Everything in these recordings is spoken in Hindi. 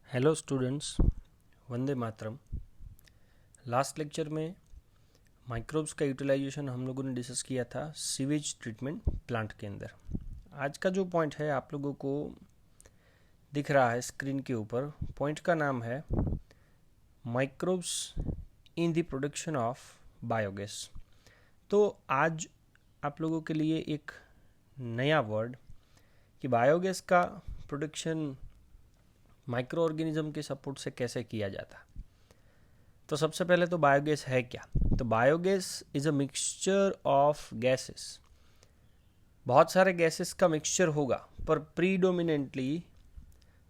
Hello students, Vande Mataram. Last lecture में माइक्रोब्स का यूटिलाइजेशन हम लोगों ने डिस्कस किया था सीवेज ट्रीटमेंट प्लांट के अंदर। आज का जो पॉइंट है आप लोगों को दिख रहा है स्क्रीन के ऊपर। पॉइंट का नाम है microbes in the production of biogas. तो आज आप लोगों के लिए एक नया वर्ड कि बायोगैस का प्रोडक्शन माइक्रो ऑर्गेनिज्म के सपोर्ट से कैसे किया जाता। तो सबसे पहले तो बायोगैस है क्या? तो biogas is a mixture of gases. बहुत सारे गैसेस का मिक्सचर होगा, पर प्रीडोमिनेंटली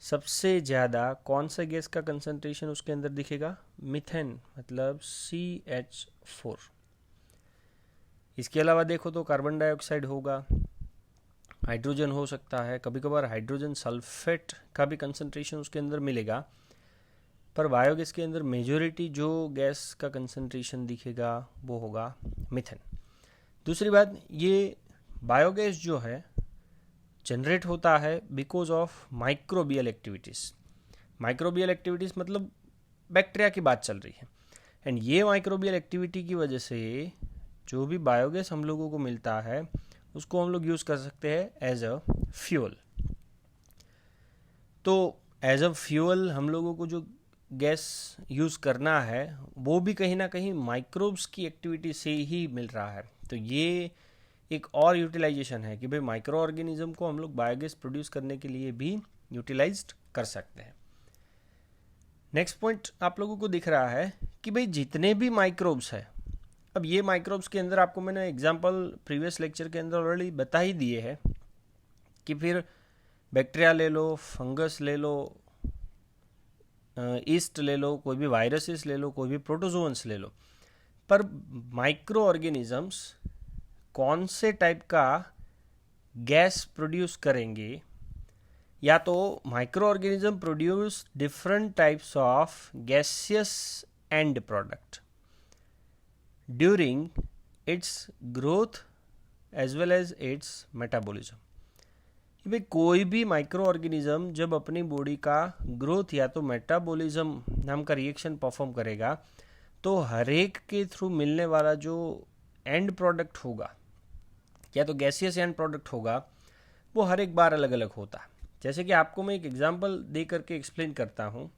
सबसे ज़्यादा कौन सा गैस का कंसंट्रेशन उसके अंदर दिखेगा? मीथेन, मतलब CH4। इसके अलावा देखो तो कार्बन डाइऑक्साइड होगा, हाइड्रोजन हो सकता है, कभी कभार हाइड्रोजन सल्फेट का भी कंसंट्रेशन उसके अंदर मिलेगा। पर बायोगैस के अंदर मेजॉरिटी जो गैस का कंसंट्रेशन दिखेगा वो होगा मीथेन। दूसरी बात, ये बायोगैस जो है जनरेट होता है because of microbial activities. Microbial activities मतलब बैक्टीरिया की बात चल रही है। एंड ये माइक्रोबियल एक्टिविटी की वजह से जो भी बायोगैस हम लोगों को मिलता है उसको हम लोग यूज़ कर सकते हैं एज अ फ्यूल। तो एज अ फ्यूल हम लोगों को जो गैस यूज़ करना है वो भी कहीं ना कहीं माइक्रोब्स की एक्टिविटी से ही मिल रहा है। तो ये एक और यूटिलाइजेशन है कि भाई माइक्रो ऑर्गेनिज्म को हम लोग बायोगैस प्रोड्यूस करने के लिए भी यूटिलाइज्ड कर सकते हैं। नेक्स्ट पॉइंट आप लोगों को दिख रहा है कि भाई जितने भी माइक्रोब्स है, अब ये माइक्रोब्स के अंदर आपको मैंने एग्जांपल प्रीवियस लेक्चर के अंदर ऑलरेडी बता ही दिए हैं कि फिर बैक्टीरिया ले लो, फंगस ले लो, ईस्ट ले लो, कोई भी वायरसेस ले लो, कोई भी प्रोटोजोअन्स ले लो। पर माइक्रो ऑर्गेनिजम्स कौन से टाइप का गैस प्रोड्यूस करेंगे? या तो microorganism produce different types of gaseous end product during its growth as well as its metabolism. भाई कोई भी माइक्रो ऑर्गेनिज्म जब अपनी बॉडी का ग्रोथ या तो मेटाबॉलिज्म नाम का रिएक्शन परफॉर्म करेगा तो हर एक के थ्रू मिलने वाला जो एंड प्रोडक्ट होगा या तो गैसियस एंड प्रोडक्ट होगा वो हर एक बार अलग अलग होता है। जैसे कि आपको मैं एक एग्जांपल दे करके एक्सप्लेन करता हूँ।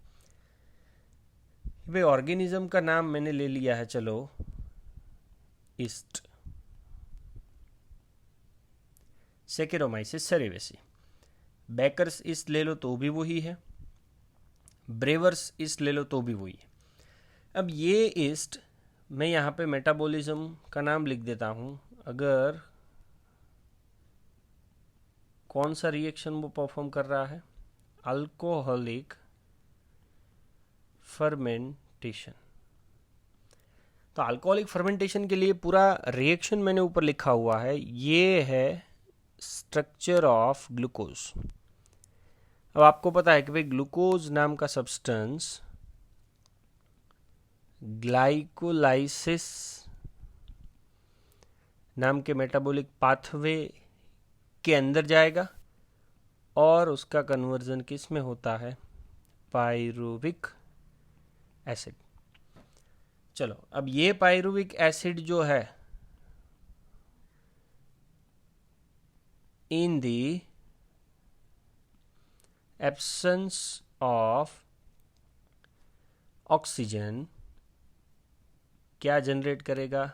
भाई ऑर्गेनिज्म का नाम मैंने ले लिया है, चलो ईस्ट, सेकेरोमाइसिस सेरेवेसी। बेकर्स ईस्ट ले लो तो भी वही है, ब्रेवर्स ईस्ट ले लो तो भी वही है। अब ये ईस्ट मैं यहाँ पे मेटाबॉलिज्म का नाम लिख देता हूँ। अगर कौन सा रिएक्शन वो परफॉर्म कर रहा है? Alcoholic fermentation. तो अल्कोहलिक फर्मेंटेशन के लिए पूरा रिएक्शन मैंने ऊपर लिखा हुआ है, ये है स्ट्रक्चर ऑफ ग्लूकोज। अब आपको पता है कि भाई ग्लूकोज नाम का सब्सटेंस ग्लाइकोलाइसिस नाम के मेटाबॉलिक पाथवे के अंदर जाएगा और उसका कन्वर्जन किस में होता है? Pyruvic acid. चलो, अब ये पायरुविक एसिड जो है in the absence of oxygen क्या जनरेट करेगा?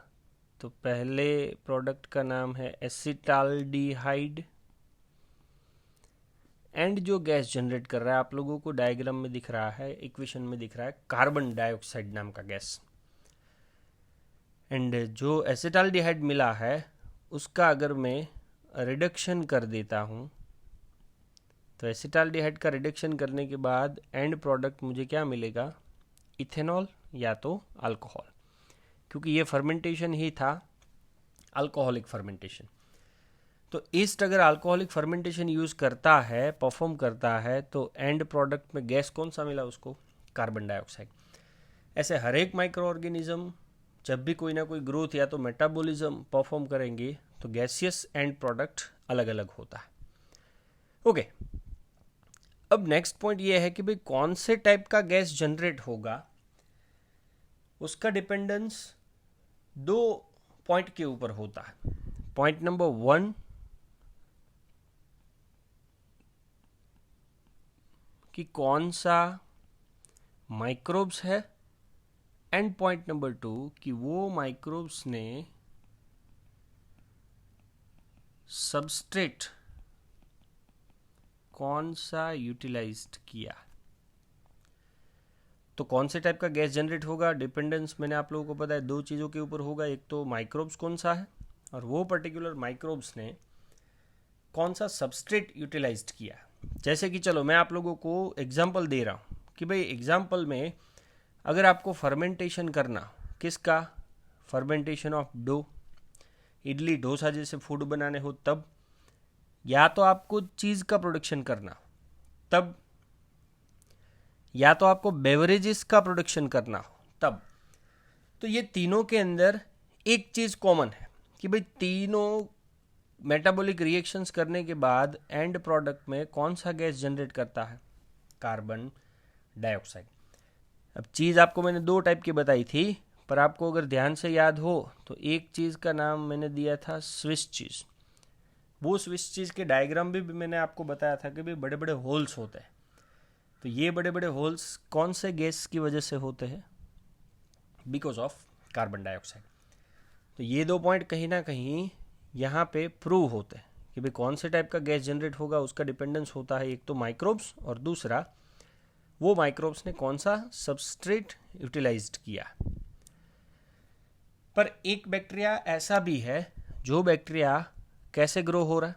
तो पहले प्रोडक्ट का नाम है एसिटाल्डिहाइड। एंड जो गैस जनरेट कर रहा है आप लोगों को डायग्राम में दिख रहा है, इक्वेशन में दिख रहा है, कार्बन डाइऑक्साइड नाम का गैस। एंड जो एसिटाल्डिहाइड मिला है उसका अगर मैं रिडक्शन कर देता हूँ तो एसिटाल्डिहाइड का रिडक्शन करने के बाद एंड प्रोडक्ट मुझे क्या मिलेगा? इथेनॉल या तो अल्कोहल, क्योंकि ये फर्मेंटेशन ही था अल्कोहलिक फर्मेंटेशन। तो ईस्ट अगर अल्कोहलिक फर्मेंटेशन यूज़ करता है, परफॉर्म करता है, तो एंड प्रोडक्ट में गैस कौन सा मिला उसको? Carbon dioxide. ऐसे हर एक माइक्रो ऑर्गेनिज्म जब भी कोई ना कोई ग्रोथ या तो मेटाबॉलिज्म परफॉर्म करेंगे तो गैसियस एंड प्रोडक्ट अलग अलग होता है। ओके, अब नेक्स्ट पॉइंट ये है कि भाई कौन से टाइप का गैस जनरेट होगा, उसका डिपेंडेंस दो पॉइंट के ऊपर होता है. पॉइंट नंबर 1 कि कौन सा माइक्रोब्स है, एंड पॉइंट नंबर 2 कि वो माइक्रोब्स ने सबस्ट्रेट कौन सा यूटिलाइज्ड किया. तो कौन से टाइप का गैस जनरेट होगा, डिपेंडेंस मैंने आप लोगों को पता है दो चीज़ों के ऊपर होगा. एक तो माइक्रोब्स कौन सा है, और वो पर्टिकुलर माइक्रोब्स ने कौन सा सबस्ट्रेट यूटिलाइज्ड किया. जैसे कि चलो मैं आप लोगों को एग्जांपल दे रहा हूँ कि भाई एग्जांपल में अगर आपको फर्मेंटेशन करना, किसका, fermentation of dough, idli dosa जैसे फूड बनाने हो तब, या तो आपको चीज़ का प्रोडक्शन करना तब, या तो आपको बेवरेजेस का प्रोडक्शन करना हो तब. तो ये तीनों के अंदर एक चीज़ कॉमन है कि भाई तीनों मेटाबॉलिक रिएक्शंस करने के बाद एंड प्रोडक्ट में कौन सा गैस जनरेट करता है, कार्बन डाइऑक्साइड. अब चीज़ आपको मैंने दो टाइप की बताई थी, पर आपको अगर ध्यान से याद हो तो एक चीज़ का नाम मैंने दिया था स्विस चीज़. वो स्विस चीज़ के डायग्राम भी मैंने आपको बताया था कि भाई बड़े बड़े होल्स होते हैं. तो ये बड़े बड़े होल्स कौन से गैस की वजह से होते हैं, बिकॉज ऑफ कार्बन डाइऑक्साइड. तो ये दो पॉइंट कहीं ना कहीं यहाँ पे प्रूव होते हैं कि भाई कौन से टाइप का गैस जनरेट होगा, उसका डिपेंडेंस होता है एक तो माइक्रोब्स, और दूसरा वो माइक्रोब्स ने कौन सा सबस्ट्रेट यूटिलाइज्ड किया. पर एक बैक्टीरिया ऐसा भी है जो बैक्टीरिया कैसे ग्रो हो रहा है,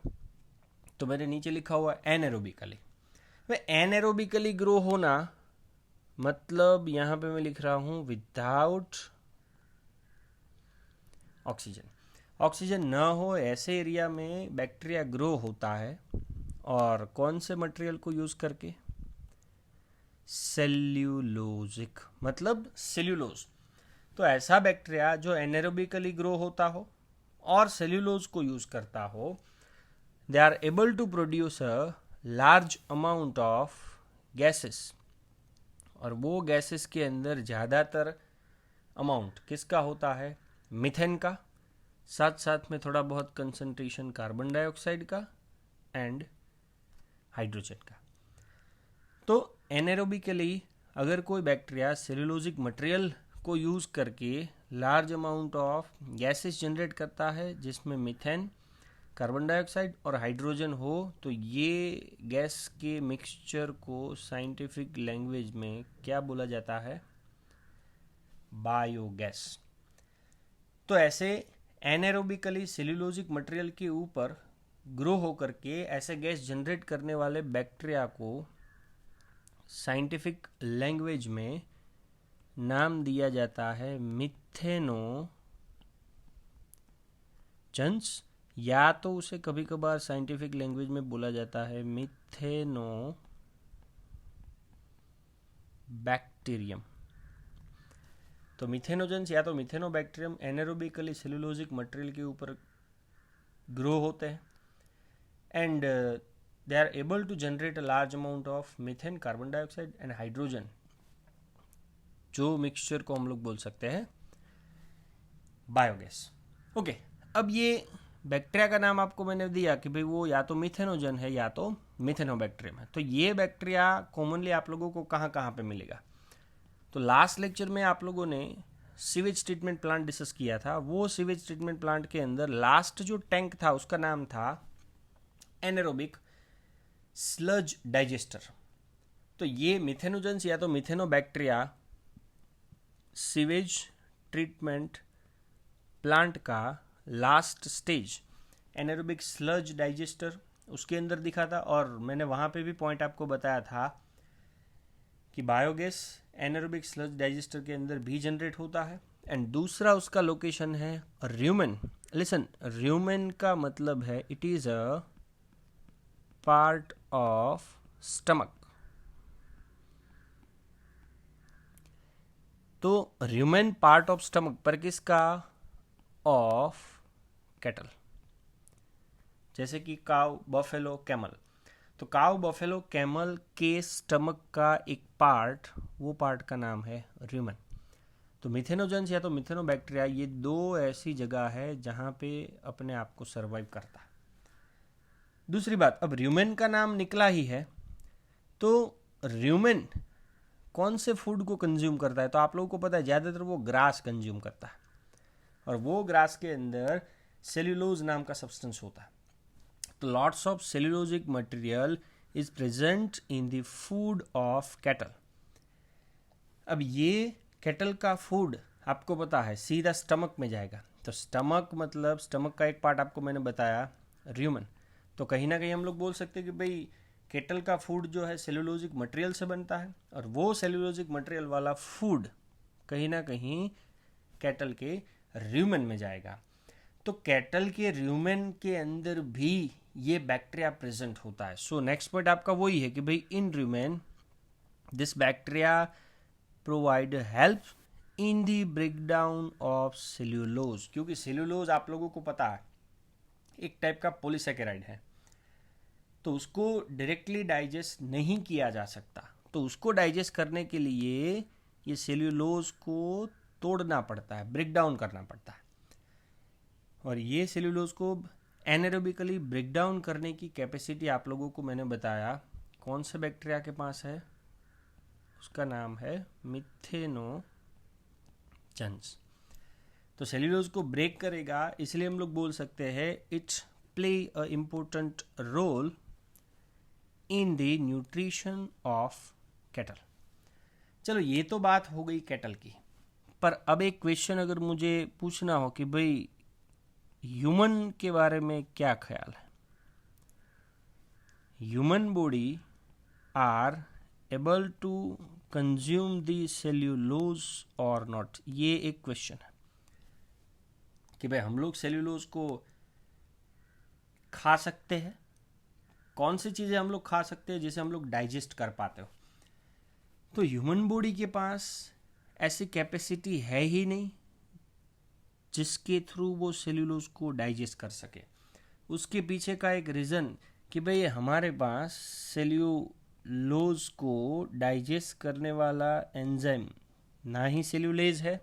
तो मैंने नीचे लिखा हुआ एनएरोबिकली. एनएरोबिकली ग्रो होना मतलब यहां पे मैं लिख रहा हूं विदाउट ऑक्सीजन. ऑक्सीजन न हो ऐसे एरिया में बैक्टीरिया ग्रो होता है, और कौन से मटेरियल को यूज करके, सेल्यूलोजिक, मतलब सेल्यूलोज. तो ऐसा बैक्टीरिया जो एनएरोबिकली ग्रो होता हो और सेल्यूलोज को यूज करता हो, they are able to produce a large amount of gases. और वो गैसेस के अंदर ज़्यादातर अमाउंट किसका होता है, मीथेन का, साथ साथ में थोड़ा बहुत कंसंट्रेशन कार्बन डाइऑक्साइड का एंड हाइड्रोजन का. तो एनएरोबिकली अगर कोई बैक्टीरिया सेल्यूलोजिक मटेरियल को यूज़ करके large amount of gases generate करता है जिसमें मीथेन, कार्बन डाइऑक्साइड और हाइड्रोजन हो, तो ये गैस के मिक्सचर को साइंटिफिक लैंग्वेज में क्या बोला जाता है, बायोगैस. तो ऐसे एनएरोबिकली सेल्यूलोजिक मटेरियल के ऊपर ग्रो होकर के ऐसे गैस जनरेट करने वाले बैक्टीरिया को साइंटिफिक लैंग्वेज में नाम दिया जाता है मिथेनोजन्स, या तो उसे कभी कभार साइंटिफिक लैंग्वेज में बोला जाता है मिथेनोबैक्टीरियम. तो मिथेनोजन्स या तो मिथेनोबैक्टीरियम एनारोबिकली सेल्यूलोजिक मटेरियल के ऊपर ग्रो होते हैं, and they are able to generate a large amount of methane, carbon dioxide and hydrogen, जो मिक्सचर को हम लोग बोल सकते हैं बायोगैस. ओके, अब ये बैक्टीरिया का नाम आपको मैंने दिया कि भाई वो या तो मिथेनोजन है या तो मिथेनोबैक्टीरियम है. तो ये बैक्टीरिया कॉमनली आप लोगों को कहाँ कहाँ पे मिलेगा, तो लास्ट लेक्चर में आप लोगों ने सीवेज ट्रीटमेंट प्लांट डिस्कस किया था. वो सीवेज ट्रीटमेंट प्लांट के अंदर लास्ट जो टैंक था उसका नाम था एनारोबिक स्लज डाइजेस्टर. तो ये मिथेनोजन्स या तो मिथेनोबैक्टीरिया सीवेज ट्रीटमेंट प्लांट का last stage anaerobic sludge digester उसके अंदर दिखा था. और मैंने वहाँ पे भी पॉइंट आपको बताया था कि बायोगैस एनारोबिक स्लज डाइजेस्टर के अंदर भी जनरेट होता है. एंड दूसरा उसका लोकेशन है र्यूमेन. लिसन, र्यूमेन का मतलब है it is a part of stomach. तो र्यूमेन पार्ट ऑफ स्टमक पर किसका, ऑफ कैटल, जैसे कि काउ, बफेलो, कैमल. तो काउ, बफेलो, कैमल के स्टमक का एक पार्ट, वो पार्ट का नाम है र्यूमेन। तो मिथेनोजेंस या तो मिथेनोबैक्टीरिया, ये दो ऐसी जगह है जहाँ पे अपने आप को सर्वाइव करता है। दूसरी बात, अब र्यूमेन का नाम निकला ही है, तो र्यूमेन कौन से फूड को कंज्यूम करता है? तो आप लोगों को पता है ज़्यादातर वो ग्रास कंज्यूम करता है, और वो ग्रास के अंदर सेल्यूलोज नाम का सब्सटेंस होता है। तो lots of cellulosic material is present in the food of cattle. अब ये कैटल का फूड आपको पता है सीधा स्टमक में जाएगा। तो स्टमक मतलब स्टमक का एक पार्ट आपको मैंने बताया र्यूमेन। तो कहीं ना कहीं हम लोग बोल सकते हैं कि भाई कैटल का फूड जो है सेल्यूलोजिक मटेरियल से बनता है, और वो सेल्यूलोजिक मटेरियल वाला फूड कहीं ना कहीं कैटल के र्यूमेन में जाएगा। तो कैटल के र्यूमेन के अंदर भी ये बैक्टीरिया प्रेजेंट होता है। सो नेक्स्ट पॉइंट आपका वही है कि भाई in rumen this bacteria provide help in the breakdown of cellulose, क्योंकि सेल्यूलोज आप लोगों को पता है एक टाइप का पॉलीसेकेराइड है, तो उसको डायरेक्टली डाइजेस्ट नहीं किया जा सकता। तो उसको डाइजेस्ट करने के लिए ये सेल्यूलोज को तोड़ना पड़ता है, ब्रेक डाउन करना पड़ता है, और ये सेल्यूलोज को एनारोबिकली ब्रेक डाउन करने की कैपेसिटी आप लोगों को मैंने बताया कौन से बैक्टीरिया के पास है, उसका नाम है मिथेनोजेंस। तो सेल्यूलोज को ब्रेक करेगा, इसलिए हम लोग बोल सकते हैं it play a important role in the nutrition of cattle. चलो ये तो बात हो गई कैटल की, पर अब एक क्वेश्चन अगर मुझे पूछना हो कि भाई ह्यूमन के बारे में क्या ख्याल है, human body are able to consume the cellulose और नॉट, ये एक क्वेश्चन है कि भाई हम लोग सेल्यूलोज को खा सकते हैं, कौन सी चीज़ें हम लोग खा सकते हैं जिसे हम लोग डाइजेस्ट कर पाते हो। तो ह्यूमन बॉडी के पास ऐसी कैपेसिटी है ही नहीं जिसके थ्रू वो सेल्यूलोज को डाइजेस्ट कर सके। उसके पीछे का एक रीज़न कि भाई हमारे पास सेल्यूलोज को डाइजेस्ट करने वाला एंजाइम ना ही सेल्यूलेज है,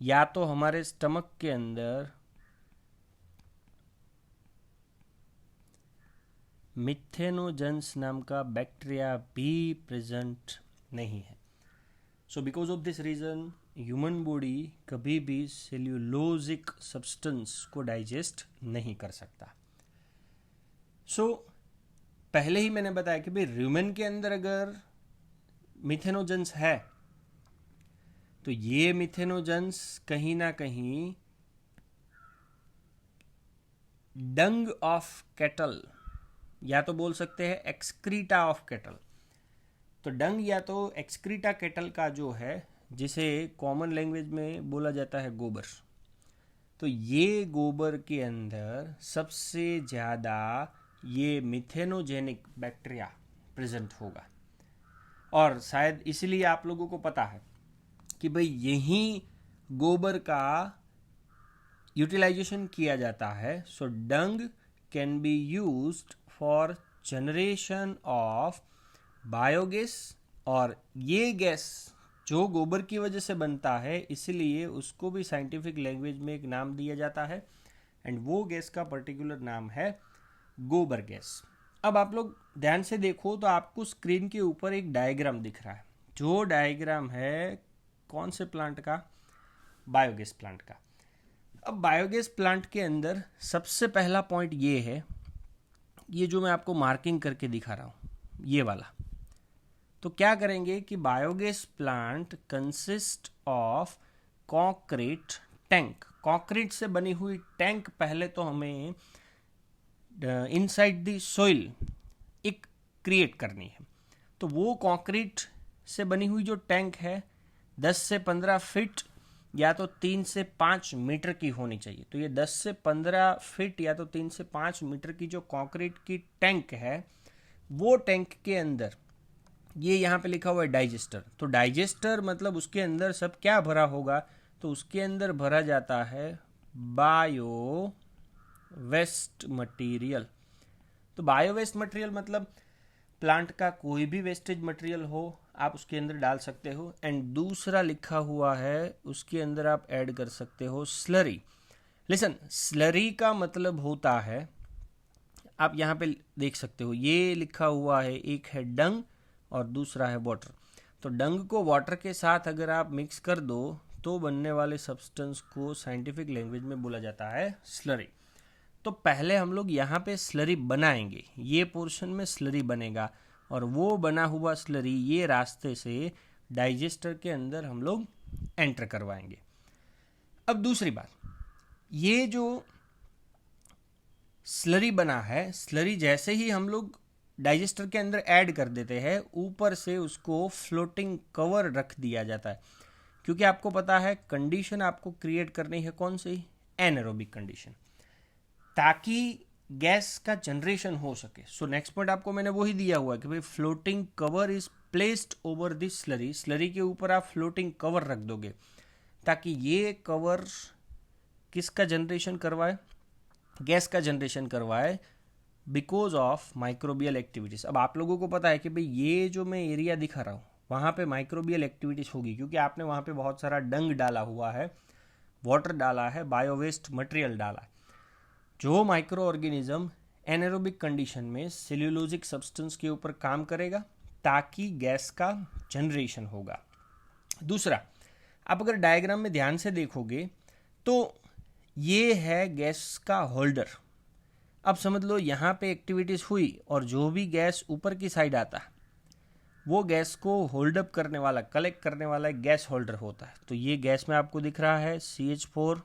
या तो हमारे स्टमक के अंदर मिथेनोजेंस नाम का बैक्टीरिया भी प्रेजेंट नहीं है। So because of this reason human body कभी भी सेल्यूलोजिक सब्सटेंस को डाइजेस्ट नहीं कर सकता। सो पहले ही मैंने बताया कि भाई र्यूमेन के अंदर अगर मिथेनोजेंस है तो ये मिथेनोजेंस कहीं ना कहीं डंग ऑफ कैटल, या तो बोल सकते हैं एक्सक्रीटा ऑफ कैटल। तो डंग या तो एक्सक्रीटा कैटल का जो है, जिसे कॉमन लैंग्वेज में बोला जाता है गोबर, तो ये गोबर के अंदर सबसे ज़्यादा ये मिथेनोजेनिक बैक्टीरिया प्रेजेंट होगा। और शायद इसलिए आप लोगों को पता है कि भाई यही गोबर का यूटिलाइजेशन किया जाता है। So dung can be used for generation of biogas, और ये गैस जो गोबर की वजह से बनता है इसलिए उसको भी साइंटिफिक लैंग्वेज में एक नाम दिया जाता है, एंड वो गैस का पर्टिकुलर नाम है गोबर गैस। अब आप लोग ध्यान से देखो तो आपको स्क्रीन के ऊपर एक डायग्राम दिख रहा है, जो डायग्राम है कौन से प्लांट का, बायोगैस प्लांट का। अब बायोगैस प्लांट के अंदर सबसे पहला पॉइंट ये है, ये जो मैं आपको मार्किंग करके दिखा रहा हूँ ये वाला। तो क्या करेंगे कि biogas plant consist of concrete tank, concrete से बनी हुई टैंक पहले तो हमें इनसाइड द सॉइल एक क्रिएट करनी है। तो वो कॉन्क्रीट से बनी हुई जो टैंक है 10 से 15 फीट या तो 3 से 5 मीटर की होनी चाहिए। तो ये 10 से 15 फीट या तो 3 से 5 मीटर की जो कंक्रीट की टैंक है, वो टैंक के अंदर ये यहाँ पे लिखा हुआ है डाइजेस्टर। तो डाइजेस्टर मतलब उसके अंदर सब क्या भरा होगा, तो उसके अंदर भरा जाता है बायो वेस्ट मटेरियल। तो बायो वेस्ट मटेरियल मतलब प्लांट का कोई भी वेस्टेज मटेरियल हो आप उसके अंदर डाल सकते हो। एंड दूसरा लिखा हुआ है उसके अंदर आप ऐड कर सकते हो स्लरी। लिसन, स्लरी का मतलब होता है, आप यहाँ पे देख सकते हो ये लिखा हुआ है, एक है डंग और दूसरा है वाटर। तो डंग को वाटर के साथ अगर आप मिक्स कर दो तो बनने वाले सब्सटेंस को साइंटिफिक लैंग्वेज में बोला जाता है स्लरी। तो पहले हम लोग यहाँ पे स्लरी बनाएंगे, ये पोर्शन में स्लरी बनेगा और वो बना हुआ स्लरी ये रास्ते से डाइजेस्टर के अंदर हम लोग एंटर करवाएंगे। अब दूसरी बात, ये जो स्लरी बना है, स्लरी जैसे ही हम लोग डाइजेस्टर के अंदर ऐड कर देते हैं ऊपर से उसको फ्लोटिंग कवर रख दिया जाता है, क्योंकि आपको पता है कंडीशन आपको क्रिएट करनी है कौन सी, एनारोबिक कंडीशन, ताकि गैस का जनरेशन हो सके। सो नेक्स्ट पॉइंट आपको मैंने वही दिया हुआ है कि भाई floating cover is placed over this slurry, slurry के ऊपर आप फ्लोटिंग कवर रख दोगे ताकि ये कवर किसका जनरेशन करवाए, गैस का जनरेशन करवाए, बिकॉज ऑफ माइक्रोबियल एक्टिविटीज। अब आप लोगों को पता है कि भाई ये जो मैं एरिया दिखा रहा हूँ वहाँ पे माइक्रोबियल एक्टिविटीज होगी, क्योंकि आपने वहाँ पे बहुत सारा डंग डाला हुआ है, वाटर डाला है, बायोवेस्ट मटेरियल डाला है। जो माइक्रो ऑर्गेनिज्म एनारोबिक कंडीशन में सेल्यूलोजिक सब्सटेंस के ऊपर काम करेगा ताकि गैस का जनरेशन होगा। दूसरा, आप अगर डायग्राम में ध्यान से देखोगे तो ये है गैस का होल्डर। अब समझ लो यहाँ पे एक्टिविटीज हुई और जो भी गैस ऊपर की साइड आता है वो गैस को होल्ड अप करने वाला, कलेक्ट करने वाला एक गैस होल्डर होता है। तो ये गैस में आपको दिख रहा है CH4,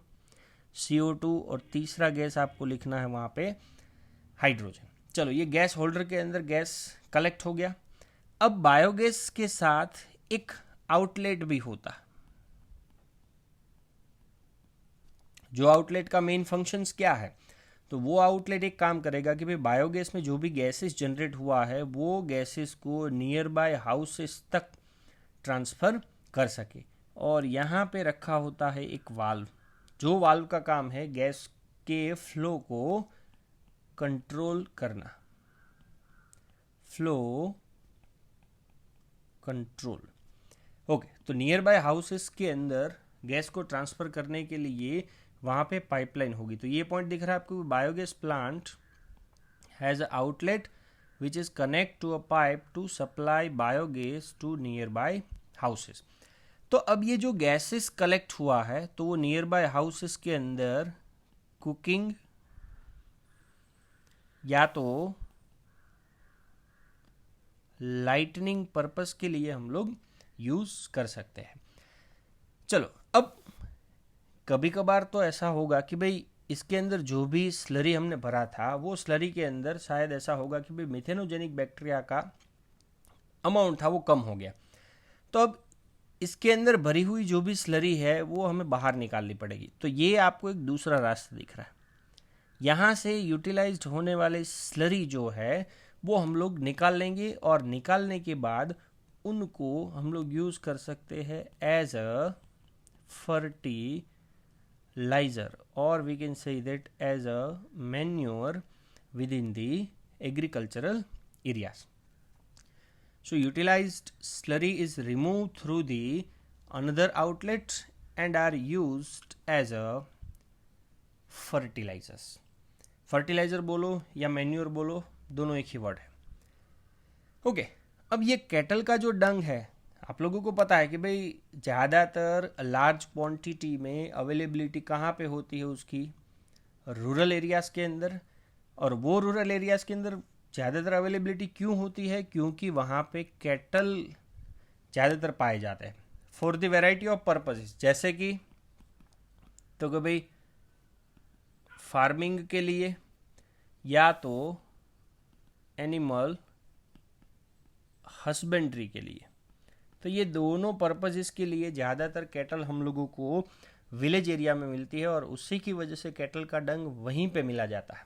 CO2 और तीसरा गैस आपको लिखना है वहाँ पे हाइड्रोजन। चलो, ये गैस होल्डर के अंदर गैस कलेक्ट हो गया। अब बायोगैस के साथ एक आउटलेट भी होता है। जो आउटलेट का मेन फंक्शंस क्या है, तो वो आउटलेट एक काम करेगा कि भाई बायोगैस में जो भी गैसेस जनरेट हुआ है वो गैसेस को नियर बाय हाउसेस तक ट्रांसफ़र कर सके। और यहाँ पे रखा होता है एक वाल्व, जो वाल्व का काम है गैस के फ्लो को कंट्रोल करना, फ्लो कंट्रोल। ओके, तो नियर बाय हाउसेस के अंदर गैस को ट्रांसफ़र करने के लिए वहाँ पे पाइपलाइन होगी। तो ये पॉइंट दिख रहा है आपको, biogas plant has a outlet which is connect to a pipe to supply biogas to nearby houses. तो अब ये जो गैसेस कलेक्ट हुआ है तो वो नियर बाय हाउसेस के अंदर कुकिंग या तो लाइटनिंग पर्पस के लिए हम लोग यूज़ कर सकते हैं। चलो, अब कभी कभार तो ऐसा होगा कि भाई इसके अंदर जो भी स्लरी हमने भरा था वो स्लरी के अंदर शायद ऐसा होगा कि भाई मिथेनोजेनिक बैक्टीरिया का अमाउंट था वो कम हो गया। तो अब इसके अंदर भरी हुई जो भी स्लरी है वो हमें बाहर निकालनी पड़ेगी। तो ये आपको एक दूसरा रास्ता दिख रहा है, यहाँ से यूटिलाइज्ड होने वाले स्लरी जो है वो हम लोग निकाल लेंगे और निकालने के बाद उनको हम लोग यूज़ कर सकते हैं as a fertilizer, or we can say that as a manure within the agricultural areas. So utilized slurry is removed through the another outlet and are used as a fertilizers. Fertilizer बोलो या मैन्योर बोलो, दोनों एक ही वर्ड है। ओके, अब ये कैटल का जो डंग है आप लोगों को पता है कि भाई ज़्यादातर लार्ज क्वांटिटी में अवेलेबिलिटी कहाँ पे होती है उसकी, रूरल एरियाज़ के अंदर। और वो रूरल एरियाज़ के अंदर ज़्यादातर अवेलेबिलिटी क्यों होती है, क्योंकि वहाँ पे कैटल ज़्यादातर पाए जाते हैं for the variety of purposes. जैसे कि तो कि भाई फार्मिंग के लिए या तो एनिमल हस्बेंड्री के लिए। तो ये दोनों पर्पसेस के लिए ज़्यादातर कैटल हम लोगों को विलेज एरिया में मिलती है और उसी की वजह से कैटल का डंग वहीं पे मिला जाता है।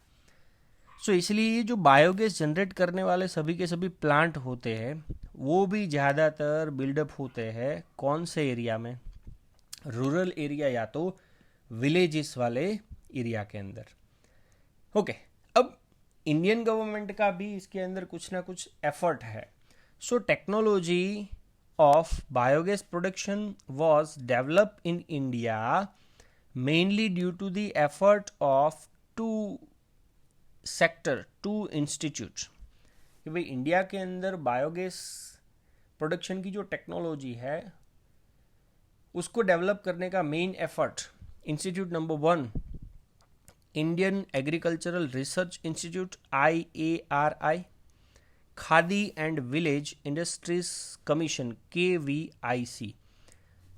सो इसलिए ये जो बायोगैस जनरेट करने वाले सभी के सभी प्लांट होते हैं वो भी ज़्यादातर बिल्डअप होते हैं कौन से एरिया में, रूरल एरिया या तो विलेजेस वाले एरिया के अंदर। ओके, अब इंडियन गवर्नमेंट का भी इसके अंदर कुछ ना कुछ एफर्ट है. So technology of biogas production was developed in India mainly due to the effort of two institutes. कि भाई इंडिया के अंदर बायोगैस प्रोडक्शन की जो टेक्नोलॉजी है उसको डेवलप करने का main effort institute number 1 Indian agricultural research institute IARI, khadi and village industries commission KVIC.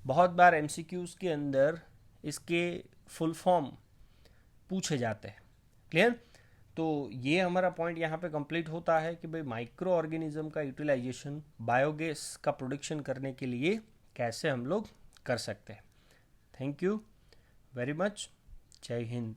बहुत बार MCQs के अंदर इसके फुल फॉर्म पूछे जाते हैं. क्लियर? तो ये हमारा पॉइंट यहाँ पे कंप्लीट होता है कि भाई माइक्रो ऑर्गेनिज्म का यूटिलाइजेशन बायोगैस का प्रोडक्शन करने के लिए कैसे हम लोग कर सकते हैं. Thank you very much. जय हिंद.